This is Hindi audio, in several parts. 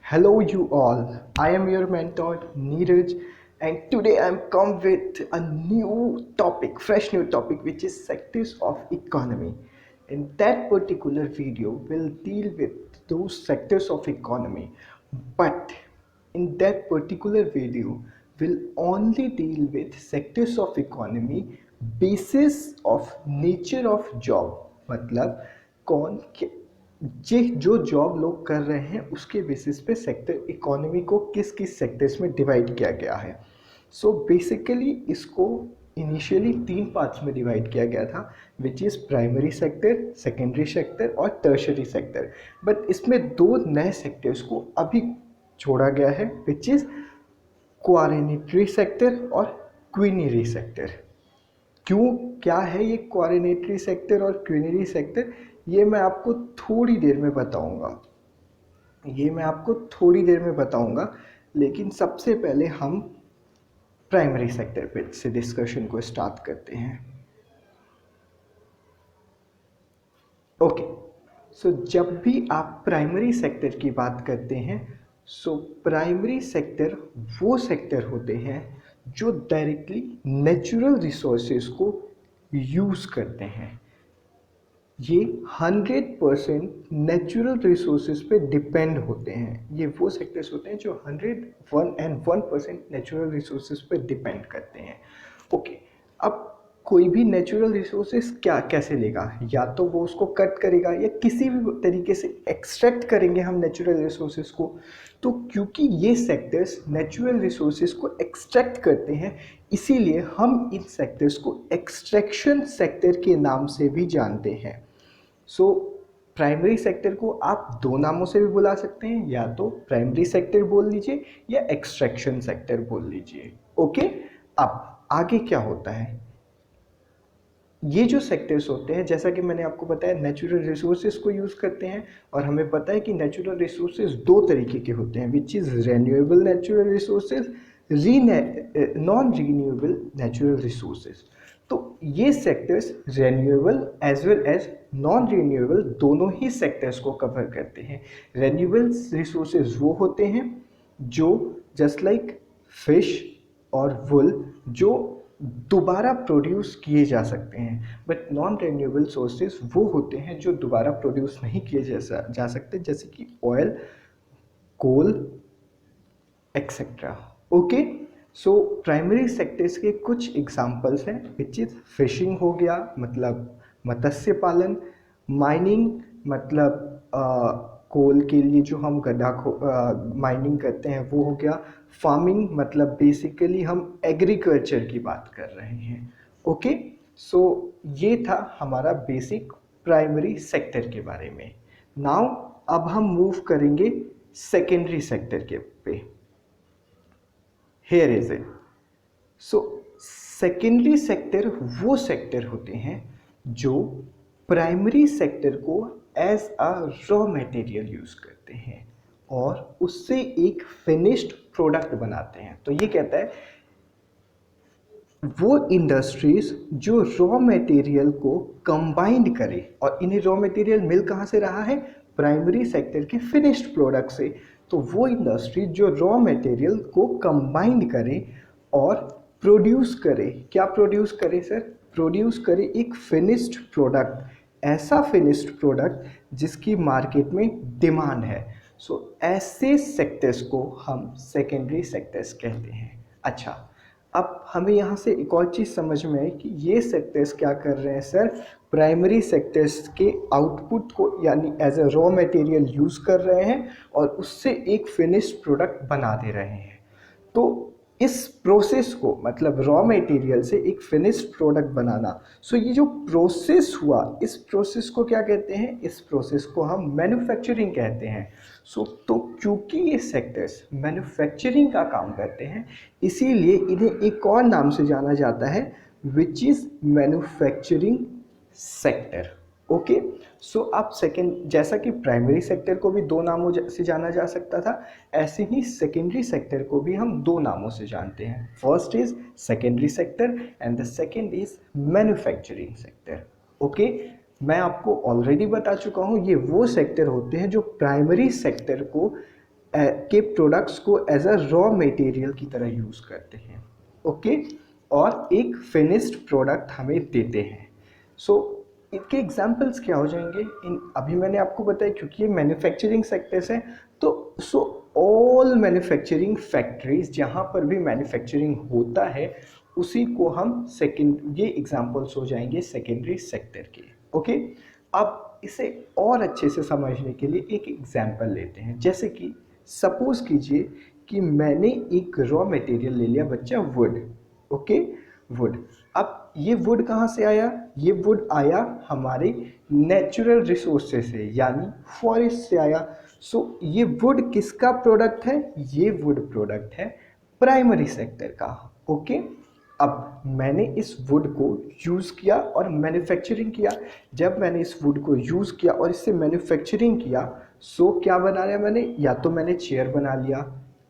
Hello, you all. I am your mentor Neeraj, and today I'm come with a new topic, fresh new topic, which is sectors of economy. In that particular video, we'll deal with those sectors of economy, but in that particular video, we'll only deal with sectors of economy basis of nature of job. मतलब कौन ये जो जॉब लोग कर रहे हैं उसके बेसिस पे सेक्टर इकोनॉमी को किस किस सेक्टर्स में डिवाइड किया गया है। सो बेसिकली इसको इनिशियली तीन पार्ट्स में डिवाइड किया गया था, which is primary sector, secondary sector और टर्शरी सेक्टर। बट इसमें दो नए सेक्टर्स को अभी छोड़ा गया है, विच इज़ क्वारेनेटरी सेक्टर और क्वीनरी सेक्टर। क्यों, क्या है ये क्वारेनेटरी सेक्टर और क्वीनरी सेक्टर, ये मैं आपको थोड़ी देर में बताऊंगा। लेकिन सबसे पहले हम प्राइमरी सेक्टर पे से डिस्कशन को स्टार्ट करते हैं। ओके, सो जब भी आप प्राइमरी सेक्टर की बात करते हैं, सो प्राइमरी सेक्टर वो सेक्टर होते हैं जो डायरेक्टली नेचुरल रिसोर्सेज को यूज़ करते हैं। ये 100% नेचुरल रिसोर्सेज पे डिपेंड होते हैं। ये वो सेक्टर्स होते हैं जो 101% नेचुरल रिसोर्सेज पे डिपेंड करते हैं। ओके, अब कोई भी नेचुरल रिसोर्सेज कैसे लेगा, या तो वो उसको कट करेगा या किसी भी तरीके से एक्सट्रैक्ट करेंगे हम नेचुरल रिसोर्सेज को। तो क्योंकि ये सेक्टर्स नेचुरल रिसोर्सेज को एक्सट्रैक्ट करते हैं, इसीलिए हम इन सेक्टर्स को एक्सट्रैक्शन सेक्टर के नाम से भी जानते हैं। सो प्राइमरी सेक्टर को आप दो नामों से भी बुला सकते हैं, या तो प्राइमरी सेक्टर बोल लीजिए या एक्सट्रैक्शन सेक्टर बोल लीजिए। ओके, अब आगे क्या होता है, ये जो सेक्टर्स होते हैं, जैसा कि मैंने आपको बताया, नेचुरल रिसोर्सेज को यूज़ करते हैं। और हमें पता है कि नेचुरल रिसोर्सेज दो तरीके के होते हैं, which is renewable natural resources, non renewable natural resources. तो ये sectors renewable as well as non renewable दोनों ही सेक्टर्स को कवर करते हैं। रेन्यूएबल रिसोर्सेज वो होते हैं जो जस्ट लाइक फिश और वुल जो दोबारा प्रोड्यूस किए जा सकते हैं, बट नॉन रेन्यूएबल सोर्सेज वो होते हैं जो दोबारा प्रोड्यूस नहीं किए जा सकते, जैसे कि oil, coal etcetera. Okay, so primary sectors के कुछ एग्जांपल्स हैं, विच इज फिशिंग हो गया, मतलब मत्स्य पालन, माइनिंग, मतलब कोल के लिए जो हम गड्ढा माइनिंग करते हैं वो हो गया, फार्मिंग मतलब बेसिकली हम एग्रीकल्चर की बात कर रहे हैं। ओके, सो ये था हमारा बेसिक प्राइमरी सेक्टर के बारे में। नाउ अब हम मूव करेंगे सेकेंडरी सेक्टर के पे। Here is it. So secondary sector वो सेक्टर होते हैं जो प्राइमरी सेक्टर को as a raw material use करते हैं और उससे एक फिनिश्ड प्रोडक्ट बनाते हैं। तो ये कहता है वो इंडस्ट्रीज जो रॉ मटेरियल को कंबाइंड करे, और इन्हें रॉ मटेरियल मिल कहाँ से रहा है, प्राइमरी सेक्टर के फिनिश्ड प्रोडक्ट से। तो वो इंडस्ट्री जो रॉ मटेरियल को कंबाइंड करे और प्रोड्यूस करे, क्या प्रोड्यूस करे सर, प्रोड्यूस करे एक फिनिश्ड प्रोडक्ट, ऐसा फिनिश्ड प्रोडक्ट जिसकी मार्केट में डिमांड है। सो ऐसे सेक्टर्स को हम सेकेंडरी सेक्टर्स कहते हैं। अच्छा, अब हमें यहाँ से एक और चीज़ समझ में आई कि ये सेक्टर्स क्या कर रहे हैं सर, प्राइमरी सेक्टर्स के आउटपुट को यानी as a raw material use कर रहे हैं और उससे एक फिनिश्ड प्रोडक्ट बना दे रहे हैं। तो इस प्रोसेस को, मतलब रॉ मटेरियल से एक फिनिश्ड प्रोडक्ट बनाना, सो ये जो प्रोसेस हुआ, इस प्रोसेस को क्या कहते हैं, इस प्रोसेस को हम मैन्युफैक्चरिंग कहते हैं। सो तो क्योंकि ये सेक्टर्स मैन्युफैक्चरिंग का काम करते हैं, इसीलिए इन्हें एक और नाम से जाना जाता है, which is manufacturing sector. Okay, so आप सेकेंड, जैसा कि प्राइमरी सेक्टर को भी दो नामों से जाना जा सकता था, ऐसे ही सेकेंडरी सेक्टर को भी हम दो नामों से जानते हैं। First is secondary sector and the second is manufacturing sector. Okay, मैं आपको ऑलरेडी बता चुका हूँ, ये वो सेक्टर होते हैं जो प्राइमरी सेक्टर को के प्रोडक्ट्स को एज अ रॉ मटेरियल की तरह यूज़ करते हैं, ओके, और एक फिनिश्ड प्रोडक्ट हमें देते हैं। सो इनके एग्जांपल्स क्या हो जाएंगे, इन अभी मैंने आपको बताया क्योंकि ये मैन्युफैक्चरिंग सेक्टर्स हैं, तो सो ऑल मैन्युफैक्चरिंग फैक्ट्रीज जहाँ पर भी मैन्युफैक्चरिंग होता है उसी को हम सेकेंड, ये एग्जांपल्स हो जाएंगे सेकेंडरी सेक्टर के, ओके। अब इसे और अच्छे से समझने के लिए एक एग्जांपल लेते हैं, जैसे कि सपोज कीजिए कि मैंने एक रॉ मटेरियल ले लिया बच्चा वुड, ओके, वुड। अब ये वुड कहाँ से आया, ये वुड आया हमारे नेचुरल रिसोर्सेज से यानी फॉरेस्ट से आया। सो ये वुड किसका प्रोडक्ट है, ये वुड प्रोडक्ट है प्राइमरी सेक्टर का, ओके। अब मैंने इस वुड को यूज़ किया और मैन्युफैक्चरिंग किया। जब मैंने इस वुड को यूज़ किया और इससे मैन्युफैक्चरिंग किया, सो क्या बना लिया मैंने, या तो मैंने चेयर बना लिया,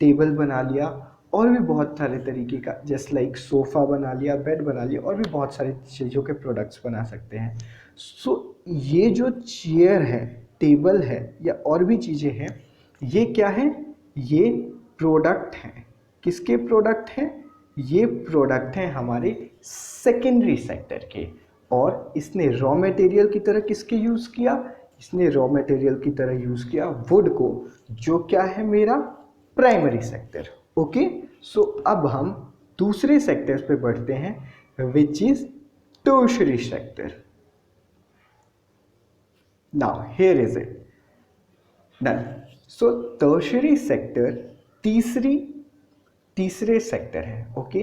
टेबल बना लिया, और भी बहुत सारे तरीके का, जैसे लाइक सोफ़ा बना लिया, बेड बना लिया, और भी बहुत सारी चीज़ों के प्रोडक्ट्स बना सकते हैं। सो ये जो चेयर है, टेबल है, या और भी चीज़ें हैं, ये क्या है, ये प्रोडक्ट हैं। किसके प्रोडक्ट हैं, ये प्रोडक्ट हैं हमारे सेकेंडरी सेक्टर के। और इसने रॉ मटेरियल की तरह किसके यूज़ किया, इसने रॉ मटेरियल की तरह यूज़ किया वुड को, जो क्या है मेरा प्राइमरी सेक्टर, ओके। सो अब हम दूसरे सेक्टर्स पे बढ़ते हैं which is tertiary sector. Now here is it done. So tertiary sector तीसरे सेक्टर है, ओके।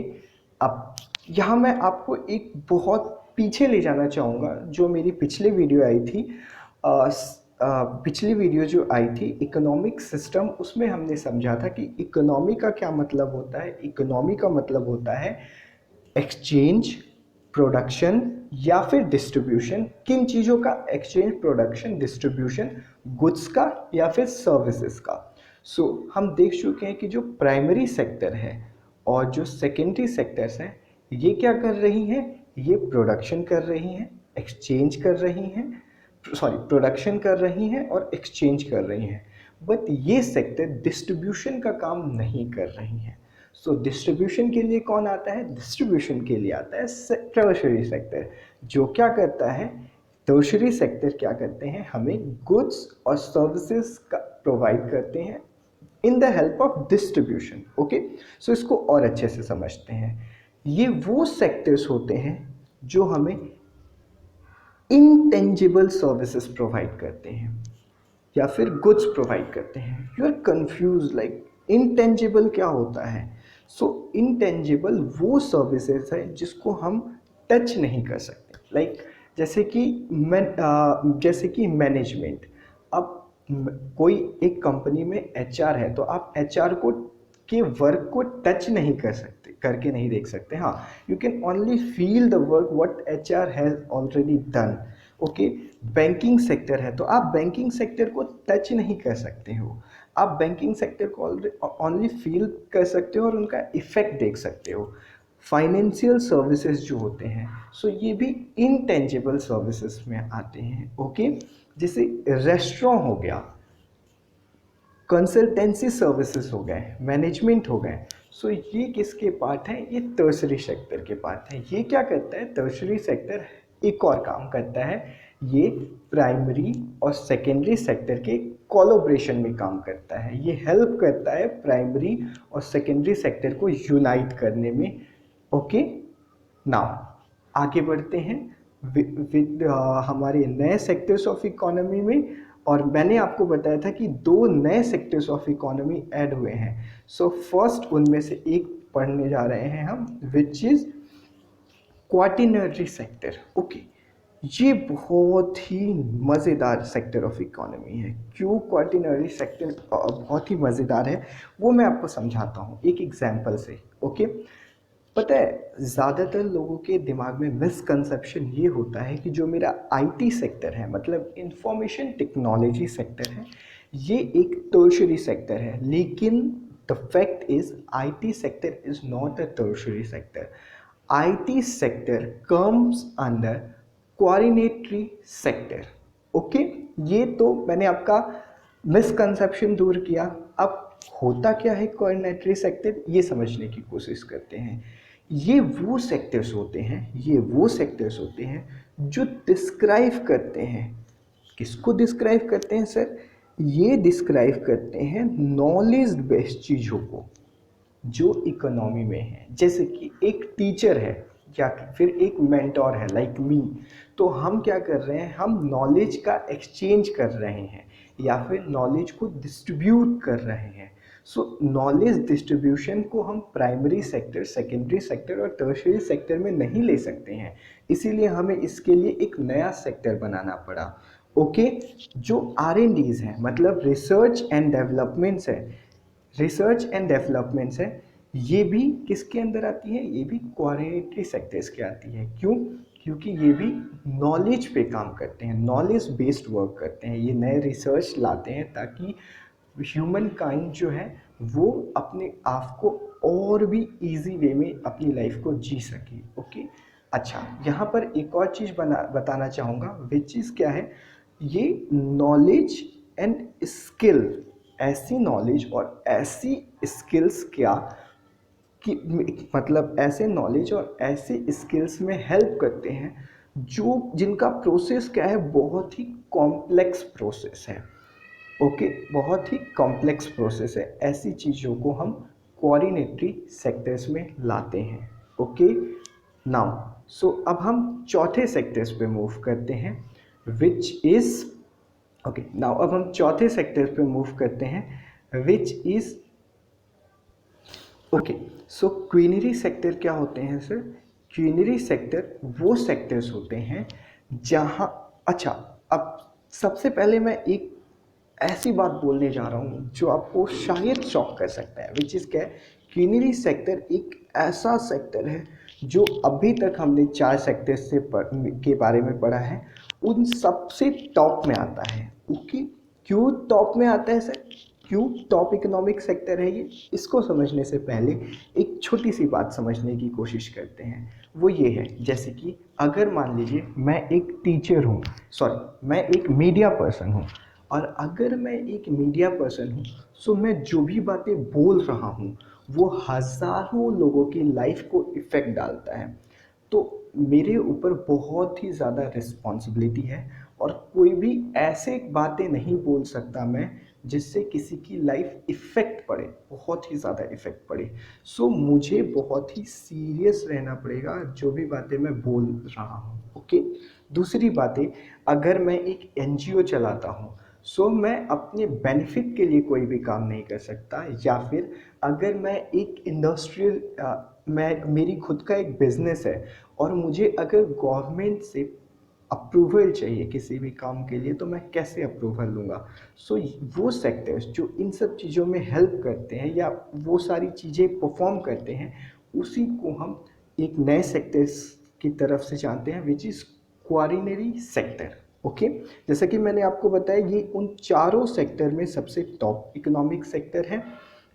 अब यहाँ मैं आपको एक बहुत पीछे ले जाना चाहूँगा, जो मेरी पिछली वीडियो आई थी, पिछली वीडियो जो आई थी इकोनॉमिक सिस्टम, उसमें हमने समझा था कि इकोनॉमी का क्या मतलब होता है। इकोनॉमी का मतलब होता है एक्सचेंज, प्रोडक्शन या फिर डिस्ट्रीब्यूशन। किन चीज़ों का एक्सचेंज, प्रोडक्शन, डिस्ट्रीब्यूशन, गुड्स का या फिर सर्विसेज का। सो हम देख चुके हैं कि जो प्राइमरी सेक्टर है और जो सेकेंडरी सेक्टर्स हैं, ये क्या कर रही हैं, ये प्रोडक्शन कर रही हैं, एक्सचेंज कर रही हैं, प्रोडक्शन कर रही हैं और एक्सचेंज कर रही हैं। बट ये सेक्टर डिस्ट्रीब्यूशन का काम नहीं कर रही हैं। सो डिस्ट्रीब्यूशन के लिए कौन आता है, डिस्ट्रीब्यूशन के लिए आता है टर्शियरी सेक्टर, जो क्या करता है, टर्शियरी सेक्टर क्या करते हैं, हमें गुड्स और सर्विसेज का प्रोवाइड करते हैं in the help of distribution, okay. So इसको और अच्छे से समझते हैं। ये वो सेक्टर्स होते हैं जो हमें इनटेंजिबल सर्विसेज प्रोवाइड करते हैं या फिर गुड्स प्रोवाइड करते हैं। You are confuse like intangible क्या होता है। सो इनटेंजिबल वो सर्विसेज है जिसको हम टच नहीं कर सकते, लाइक जैसे कि मैनेजमेंट। अब कोई एक कंपनी में एचआर है, तो आप एचआर को के वर्क को टच नहीं कर सकते, करके नहीं देख सकते। हाँ, you can only feel the work what HR has already done, okay. Banking sector है, तो आप बैंकिंग सेक्टर को टच नहीं कर सकते हो, आप बैंकिंग सेक्टर को ओनली फील कर सकते हो और उनका इफेक्ट देख सकते हो। फाइनेंशियल सर्विसेज जो होते हैं, सो ये भी इनटेंजिबल सर्विसेज में आते हैं, ओके। जैसे रेस्टोरेंट हो गया, कंसल्टेंसी सर्विसेज हो गए, मैनेजमेंट हो गए। सो ये किसके पार्ट हैं, ये टर्शियरी सेक्टर के पार्ट हैं। ये क्या करता है, टर्शियरी सेक्टर एक और काम करता है, ये प्राइमरी और सेकेंडरी सेक्टर के कोलैबोरेशन में काम करता है। ये हेल्प करता है प्राइमरी और सेकेंडरी सेक्टर को यूनाइट करने में, ओके। नाउ आगे बढ़ते हैं विद हमारे नए सेक्टर्स ऑफ इकोनॉमी में। और मैंने आपको बताया था कि 2 नए सेक्टर्स ऑफ इकोनॉमी ऐड हुए हैं। सो फर्स्ट उनमें से एक पढ़ने जा रहे हैं हम, which is quaternary sector, okay. ये बहुत ही मज़ेदार सेक्टर ऑफ इकोनॉमी है। क्यों क्वार्टिनरी सेक्टर बहुत ही मज़ेदार है, वो मैं आपको समझाता हूँ एक एग्जांपल से, ओके। पता है, ज़्यादातर लोगों के दिमाग में मिसकंसेप्शन ये होता है कि जो मेरा आईटी सेक्टर है, मतलब इंफॉर्मेशन टेक्नोलॉजी सेक्टर है, ये एक टर्शियरी सेक्टर है। लेकिन the fact is IT sector is not a tertiary sector. IT sector comes under quaternary sector, okay. ये तो मैंने आपका मिसकंसेप्शन दूर किया। अब होता क्या है कोऑर्डिनेटरी सेक्टर, ये समझने की कोशिश करते हैं। ये वो सेक्टर्स होते हैं जो डिस्क्राइब करते हैं, किसको डिस्क्राइब करते हैं सर? ये डिस्क्राइब करते हैं नॉलेज बेस्ड चीज़ों को जो इकोनॉमी में है। जैसे कि एक टीचर है या फिर एक मेंटोर है लाइक मी, तो हम क्या कर रहे हैं, हम नॉलेज का एक्सचेंज कर रहे हैं या फिर नॉलेज को डिस्ट्रीब्यूट कर रहे हैं। सो नॉलेज डिस्ट्रीब्यूशन को हम प्राइमरी सेक्टर, सेकेंडरी सेक्टर और टर्शियरी सेक्टर में नहीं ले सकते हैं, इसीलिए हमें इसके लिए एक नया सेक्टर बनाना पड़ा। ओके, जो R&Ds हैं, मतलब रिसर्च एंड डेवलपमेंट्स है, ये भी किसके अंदर आती है? ये भी कोऑर्डिनेटरी सेक्टर्स के आती है। क्यों? क्योंकि ये भी नॉलेज पे काम करते हैं, नॉलेज बेस्ड वर्क करते हैं, ये नए रिसर्च लाते हैं ताकि ह्यूमन काइंड जो है वो अपने आप को और भी इजी वे में अपनी लाइफ को जी सके। ओके, अच्छा, यहाँ पर एक और चीज़ बताना चाहूँगा, विच चीज़ क्या है, ये नॉलेज एंड स्किल, ऐसी नॉलेज और ऐसी स्किल्स क्या कि मतलब ऐसे नॉलेज और ऐसे स्किल्स में हेल्प करते हैं जो जिनका प्रोसेस क्या है, बहुत ही कॉम्प्लेक्स प्रोसेस है। ओके, बहुत ही कॉम्प्लेक्स प्रोसेस है, ऐसी चीज़ों को हम कोऑर्डिनेटरी सेक्टर्स में लाते हैं। ओके, नाउ सो अब हम चौथे सेक्टर्स पे मूव करते हैं, विच इज़ ओके, नाउ अब हम चौथे सेक्टर पे मूव करते हैं, which is okay. So quinary sector क्या होते हैं सर? क्वीनरी सेक्टर वो सेक्टर्स होते हैं जहाँ, अच्छा, अब सबसे पहले मैं एक ऐसी बात बोलने जा रहा हूँ जो आपको शायद शॉक कर सकता है, विच इज़ क्या है, क्वीनरी सेक्टर एक ऐसा सेक्टर है जो अभी तक हमने 4 सेक्टर्स के बारे में पढ़ा है, उन सबसे टॉप में आता है। ओके, क्यों टॉप में आता है सर? क्यों टॉप इकोनॉमिक सेक्टर है ये? इसको समझने से पहले एक छोटी सी बात समझने की कोशिश करते हैं, वो ये है, जैसे कि अगर मान लीजिए मैं एक टीचर हूँ, सॉरी मैं एक मीडिया पर्सन हूँ, और अगर मैं एक मीडिया पर्सन हूँ, सो मैं जो भी बातें बोल रहा हूँ वो हज़ारों लोगों की लाइफ को इफ़ेक्ट डालता है, तो मेरे ऊपर बहुत ही ज़्यादा रिस्पॉन्सिबिलिटी है, और कोई भी ऐसे बातें नहीं बोल सकता मैं जिससे किसी की लाइफ इफ़ेक्ट पड़े, बहुत ही ज़्यादा इफ़ेक्ट पड़े। सो मुझे बहुत ही सीरियस रहना पड़ेगा जो भी बातें मैं बोल रहा हूँ। ओके, दूसरी बातें, अगर मैं एक एनजीओ चलाता हूँ, सो मैं अपने बेनिफिट के लिए कोई भी काम नहीं कर सकता, या फिर अगर मैं एक इंडस्ट्रियल मैं मेरी खुद का एक बिज़नेस है और मुझे अगर गवर्नमेंट से अप्रूवल चाहिए किसी भी काम के लिए, तो मैं कैसे अप्रूवल लूँगा? सो वो सेक्टर्स जो इन सब चीज़ों में हेल्प करते हैं या वो सारी चीज़ें परफॉर्म करते हैं, उसी को हम एक नए सेक्टर्स की तरफ से जानते हैं, विच इज़ क्वारिनरी सेक्टर। ओके, जैसा कि मैंने आपको बताया, ये उन चारों सेक्टर में सबसे टॉप इकोनॉमिक सेक्टर है।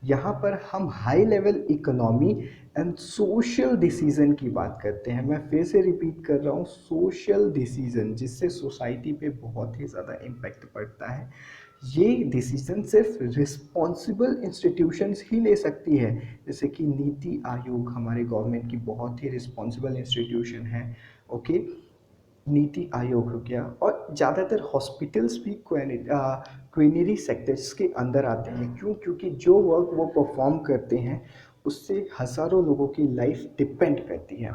यहाँ पर हम high level economy and social decision की बात करते हैं। मैं फिर से रिपीट कर रहा हूँ, सोशल डिसीज़न, जिससे सोसाइटी पे बहुत ही ज़्यादा इम्पैक्ट पड़ता है। ये डिसीज़न सिर्फ रिस्पॉन्सिबल इंस्टीट्यूशंस ही ले सकती है, जैसे कि नीति आयोग हमारे गवर्नमेंट की बहुत ही रिस्पॉन्सिबल इंस्टीट्यूशन है। ओके, नीति आयोग हो गया, और ज़्यादातर हॉस्पिटल्स भी क्वीनरी सेक्टर्स के अंदर आते हैं। क्यों? क्योंकि जो वर्क वो परफॉर्म करते हैं उससे हज़ारों लोगों की लाइफ डिपेंड करती है।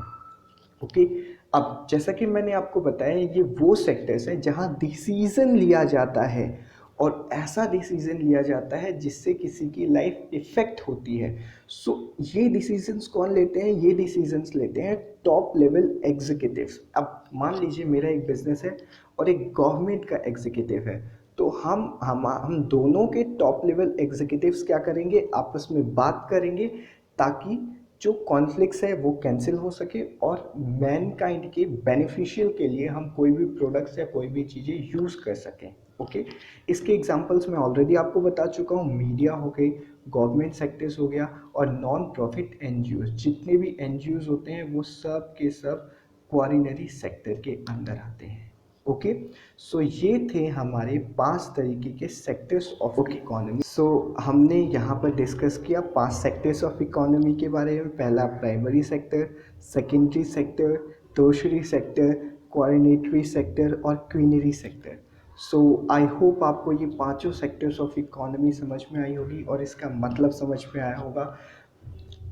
ओके, अब जैसा कि मैंने आपको बताया, ये वो सेक्टर्स हैं जहाँ डिसीज़न लिया जाता है, और ऐसा डिसीज़न लिया जाता है जिससे किसी की लाइफ इफ़ेक्ट होती है। सो ये डिसीजंस कौन लेते हैं? ये डिसीजंस लेते हैं टॉप लेवल एग्जीक्यूटिव्स। अब मान लीजिए मेरा एक बिजनेस है और एक गवर्नमेंट का एग्जीक्यूटिव है, तो हम दोनों के टॉप लेवल एग्जीक्यूटिव्स क्या करेंगे, आपस में बात करेंगे ताकि जो कॉन्फ्लिक्ट्स है वो कैंसिल हो सके, और मैनकाइंड के बेनिफिशियल के लिए हम कोई भी प्रोडक्ट्स या कोई भी चीज़ें यूज़ कर सकें। ओके, इसके एग्जांपल्स मैं ऑलरेडी आपको बता चुका हूँ, मीडिया हो गई, गवर्नमेंट सेक्टर्स हो गया, और नॉन प्रॉफिट एनजीओज, जितने भी एनजीओज होते हैं वो सब के सब क्वारिनरी सेक्टर के अंदर आते हैं। ओके, सो ये थे हमारे 5 तरीके के सेक्टर्स ऑफ इकोनॉमी। सो हमने यहाँ पर डिस्कस किया 5 सेक्टर्स ऑफ इकोनॉमी के बारे में। पहला primary sector, secondary sector, tertiary sector, quaternary sector और quinary sector. So I hope आपको ये पांचों सेक्टर्स ऑफ इकोनॉमी समझ में आई होगी और इसका मतलब समझ में आया होगा।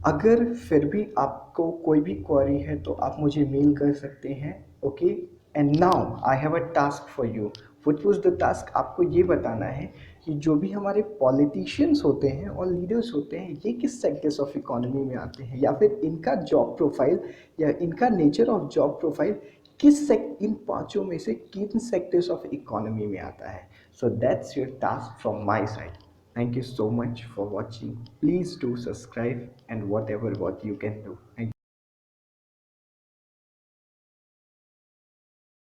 अगर फिर भी आपको कोई भी क्वेरी है तो आप मुझे मेल कर सकते हैं। Okay, and now I have a task for you. What was the task? आपको ये बताना है कि जो भी हमारे पॉलिटिशियंस होते हैं और लीडर्स होते हैं ये किस सेक्टर्स ऑफ इकोनॉमी में आते हैं, या फिर इनका जॉब प्रोफाइल या इनका nature of job profile in पांचों में से किन सेक्टर्स ऑफ इकोनॉमी में आता है। So that's your task from my side. Thank you so much for watching. Please do subscribe and whatever what you can do. Thank you.